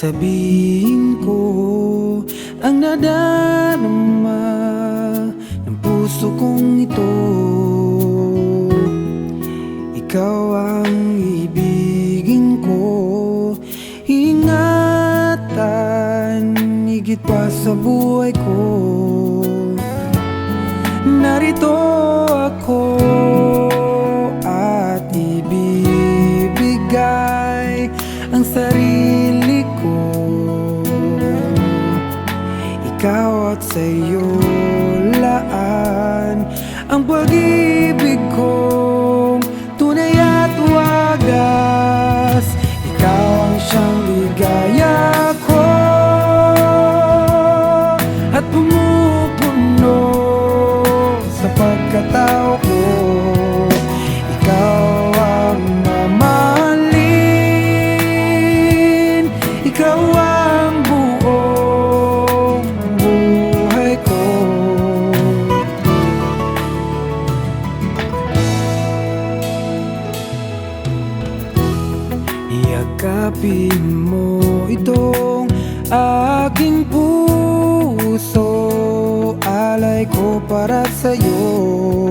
Sabihin ko ang nadarama ng puso kong ito. Ikaw ang ibigin ko, ingatan higit pa sa buhay ko. Narito ako at ibibigay ang sarili ko. Ikaw at sa'yo laan ang pag-ibig kong tunay at wagas. Ikaw ang siyang ligaya ko at pumupuno sa pagkatao ko. Ikaw ang mamahalin, ikaw ang buong buhay ko. Iyakapin mo itong aking puso, alay ko para sa'yo.